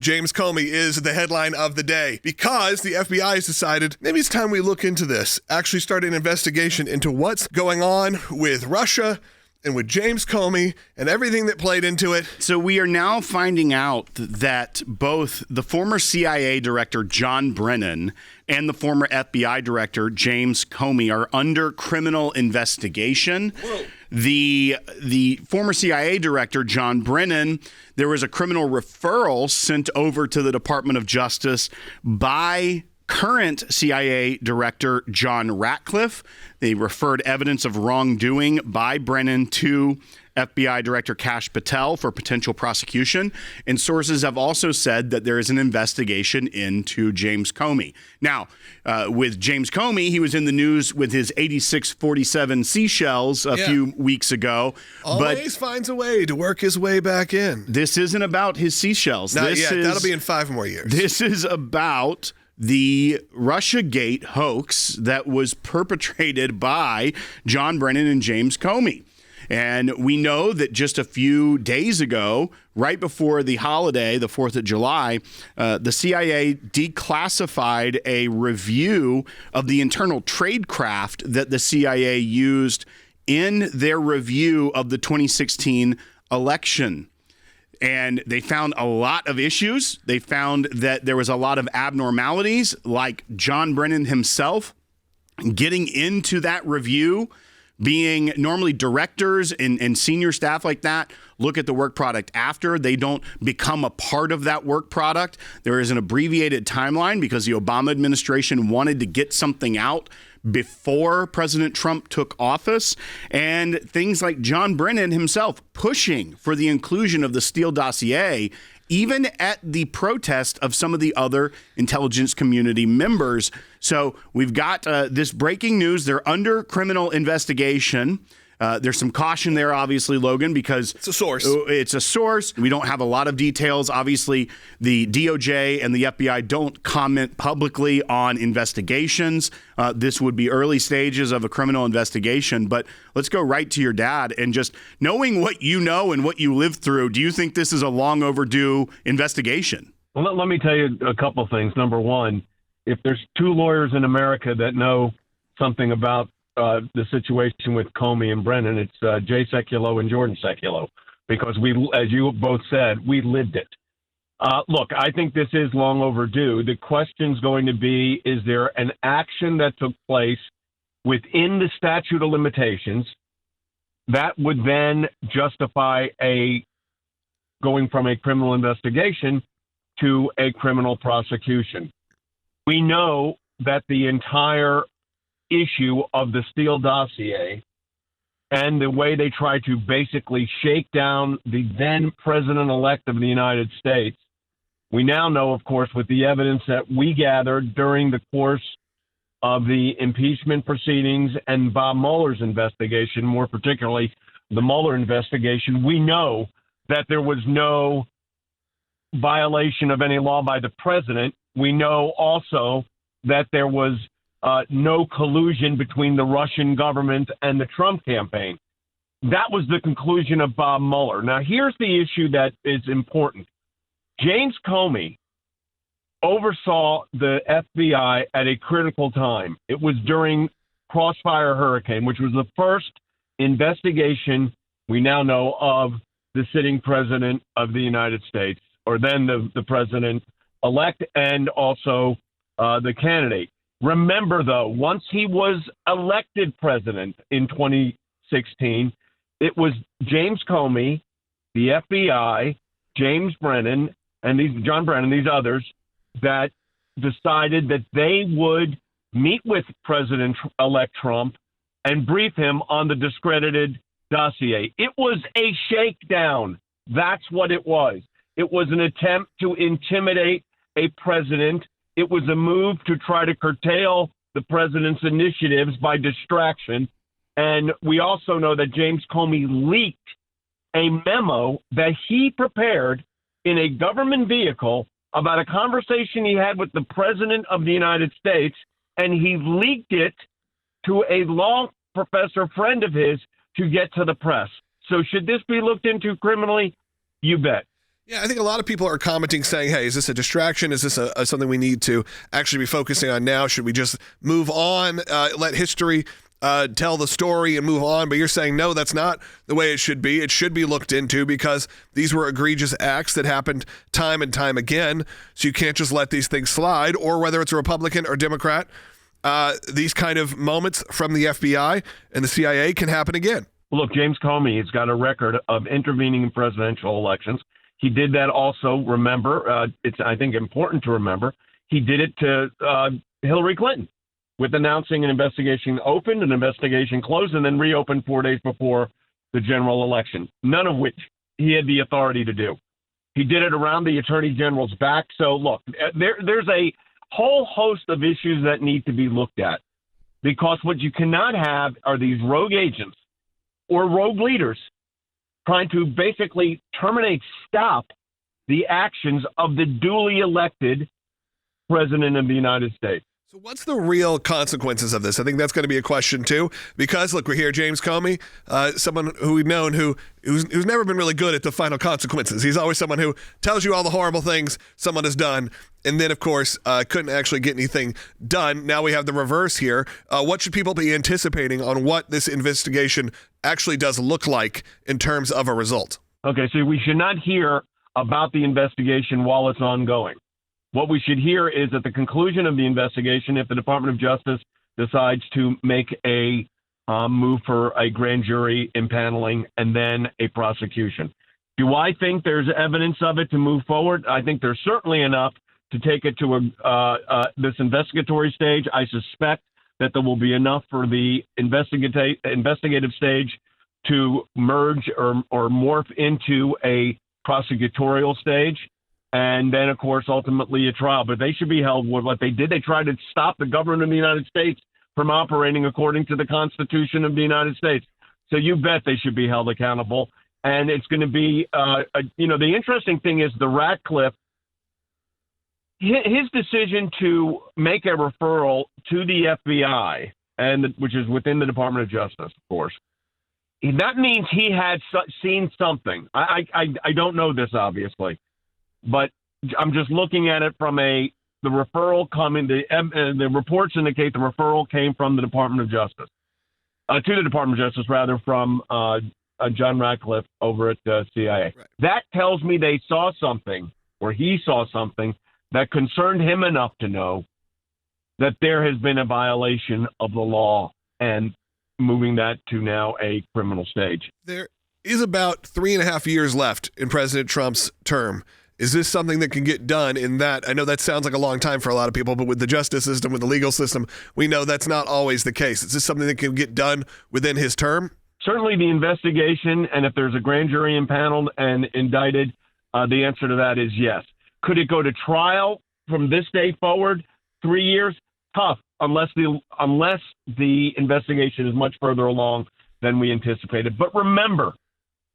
James Comey is the headline of the day because the FBI has decided maybe it's time we look into this, actually start an investigation into what's going on with Russia and with James Comey and everything that played into it. So we are now finding out that both the former CIA Director John Brennan and the former FBI Director James Comey are under criminal investigation. Whoa. The former CIA Director John Brennan, there was a criminal referral sent over to the Department of Justice by current CIA Director John Ratcliffe. They referred evidence of wrongdoing by Brennan to FBI Director Kash Patel for potential prosecution. And sources have also said that there is an investigation into James Comey. Now, with James Comey, he was in the news with his 8647 seashells a few weeks ago. Always finds a way to work his way back in. This isn't about his seashells. Not yet. That'll be in 5 more years. This is about the Russiagate hoax that was perpetrated by John Brennan and James Comey. And we know that just a few days ago, right before the holiday, the 4th of July, the CIA declassified a review of the internal tradecraft that the CIA used in their review of the 2016 election. And they found a lot of issues. They found that there was a lot of abnormalities, like John Brennan himself getting into that review, being normally directors and senior staff like that look at the work product after. They don't become a part of that work product. There is an abbreviated timeline because the Obama administration wanted to get something out before President Trump took office, and things like John Brennan himself pushing for the inclusion of the Steele dossier, even at the protest of some of the other intelligence community members. So we've got this breaking news. They're under criminal investigation. There's some caution there, obviously, Logan, because it's a source. It's a source. We don't have a lot of details. Obviously, the DOJ and the FBI don't comment publicly on investigations. This would be early stages of a criminal investigation. But let's go right to your dad. And just knowing what you know and what you lived through, do you think this is a long overdue investigation? Well, let me tell you a couple things. Number one, if there's 2 lawyers in America that know something about the situation with Comey and Brennan, it's Jay Sekulow and Jordan Sekulow, because we, as you both said, we lived it. Look, I think this is long overdue. The question's going to be, is there an action that took place within the statute of limitations that would then justify going from a criminal investigation to a criminal prosecution? We know that the entire issue of the Steele dossier and the way they tried to basically shake down the then president-elect of the United States, we now know, of course, with the evidence that we gathered during the course of the impeachment proceedings and Bob Mueller's investigation, more particularly the Mueller investigation, we know that there was no violation of any law by the president. We know also that there was no collusion between the Russian government and the Trump campaign. That was the conclusion of Bob Mueller. Now, here's the issue that is important. James Comey oversaw the FBI at a critical time. It was during Crossfire Hurricane, which was the first investigation we now know of the sitting president of the United States, or then the president-elect, and also the candidate. Remember, though, once he was elected president in 2016, it was James Comey, the FBI, James Brennan, and John Brennan, these others, that decided that they would meet with President-elect Trump and brief him on the discredited dossier. It was a shakedown. That's what it was. It was an attempt to intimidate a president. It was a move to try to curtail the president's initiatives by distraction. And we also know that James Comey leaked a memo that he prepared in a government vehicle about a conversation he had with the president of the United States, and he leaked it to a law professor friend of his to get to the press. So should this be looked into criminally? You bet. Yeah, I think a lot of people are commenting saying, hey, is this a distraction? Is this something we need to actually be focusing on now? Should we just move on, let history tell the story and move on? But you're saying, no, that's not the way it should be. It should be looked into because these were egregious acts that happened time and time again. So you can't just let these things slide, or whether it's a Republican or Democrat, these kind of moments from the FBI and the CIA can happen again. Look, James Comey has got a record of intervening in presidential elections. He did that also, remember, it's, I think, important to remember, he did it to Hillary Clinton with announcing an investigation opened, an investigation closed, and then reopened 4 days before the general election, none of which he had the authority to do. He did it around the attorney general's back. So, look, there's a whole host of issues that need to be looked at, because what you cannot have are these rogue agents or rogue leaders trying to basically stop the actions of the duly elected president of the United States. So what's the real consequences of this? I think that's going to be a question too, because look, we're here, James Comey, someone who we've known who's never been really good at the final consequences. He's always someone who tells you all the horrible things someone has done, and then of course couldn't actually get anything done. Now we have the reverse here. What should people be anticipating on what this investigation actually does look like in terms of a result? Okay, so we should not hear about the investigation while it's ongoing. What we should hear is at the conclusion of the investigation, if the Department of Justice decides to make a move for a grand jury impaneling and then a prosecution. Do I think there's evidence of it to move forward? I think there's certainly enough to take it to this investigatory stage. I suspect that there will be enough for the investigative stage to merge or morph into a prosecutorial stage. And then, of course, ultimately a trial. But they should be held with what they did. They tried to stop the government of the United States from operating according to the Constitution of the United States. So you bet they should be held accountable. And it's going to be, the interesting thing is the Ratcliffe, his decision to make a referral to the FBI, which is within the Department of Justice, of course. That means he had seen something. I don't know this, obviously. But I'm just looking at it from the referral coming. The reports indicate the referral came from the Department of Justice, to the Department of Justice, rather, from John Ratcliffe over at CIA. Right. That tells me they saw something, or he saw something that concerned him enough to know that there has been a violation of the law, and moving that to now a criminal stage. There is about 3.5 years left in President Trump's term. Is this something that can get done in that? I know that sounds like a long time for a lot of people, but with the justice system, with the legal system, we know that's not always the case. Is this something that can get done within his term? Certainly the investigation, and if there's a grand jury impaneled and indicted, the answer to that is yes. Could it go to trial from this day forward? 3 years? Tough, unless the investigation is much further along than we anticipated. But remember,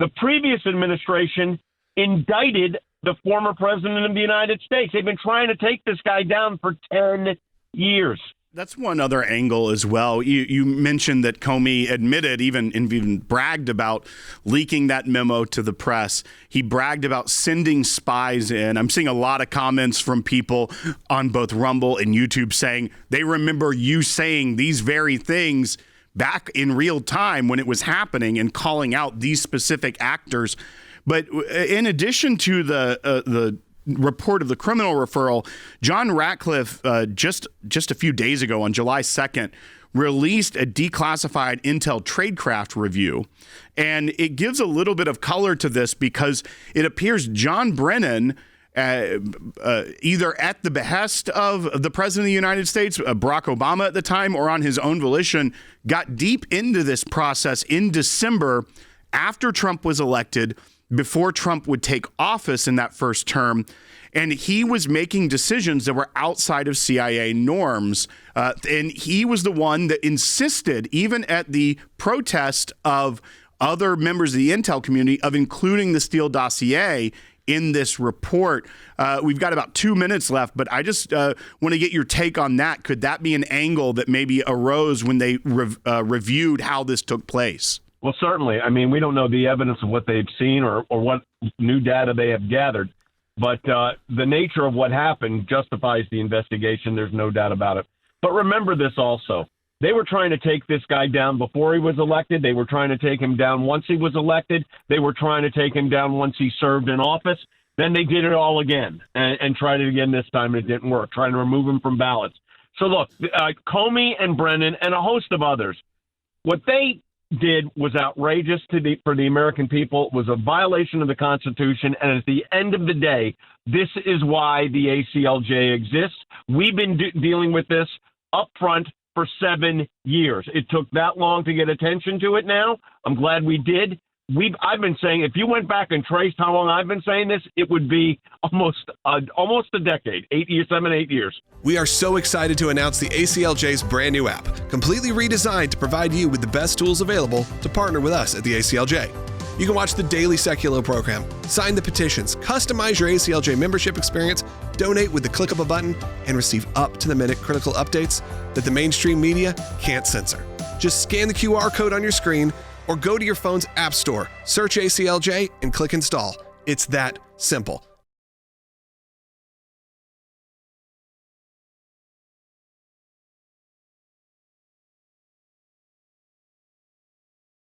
the previous administration indicted the former president of the United States. They've been trying to take this guy down for 10 years. That's one other angle as well. You mentioned that Comey admitted, even bragged about leaking that memo to the press. He bragged about sending spies in. I'm seeing a lot of comments from people on both Rumble and YouTube saying they remember you saying these very things back in real time when it was happening and calling out these specific actors. But in addition to the report of the criminal referral, John Ratcliffe just a few days ago on July 2nd released a declassified intel tradecraft review. And it gives a little bit of color to this because it appears John Brennan, either at the behest of the president of the United States, Barack Obama at the time, or on his own volition, got deep into this process in December after Trump was elected, before Trump would take office in that first term, and he was making decisions that were outside of CIA norms. And he was the one that insisted, even at the protest of other members of the intel community, of including the Steele dossier in this report. We've got about 2 minutes left, but I just want to get your take on that. Could that be an angle that maybe arose when they reviewed how this took place? Well, certainly. I mean, we don't know the evidence of what they've seen or what new data they have gathered. But the nature of what happened justifies the investigation. There's no doubt about it. But remember this also. They were trying to take this guy down before he was elected. They were trying to take him down once he was elected. They were trying to take him down once he served in office. Then they did it all again and tried it again this time, and it didn't work, trying to remove him from ballots. So look, Comey and Brennan and a host of others, what they did was outrageous for the American people, was a violation of the Constitution, and at the end of the day, this is why the ACLJ exists. We've been dealing with this up front for 7 years. It took that long to get attention to it now. I'm glad we did. I've been saying, if you went back and traced how long I've been saying this, it would be almost a decade, 8 years. We are so excited to announce the ACLJ's brand new app, completely redesigned to provide you with the best tools available to partner with us at the ACLJ. You can watch the daily Seculo program, sign the petitions, customize your ACLJ membership experience, donate with the click of a button, and receive up-to-the-minute critical updates that the mainstream media can't censor. Just scan the QR code on your screen or go to your phone's app store, search ACLJ, and click install. It's that simple.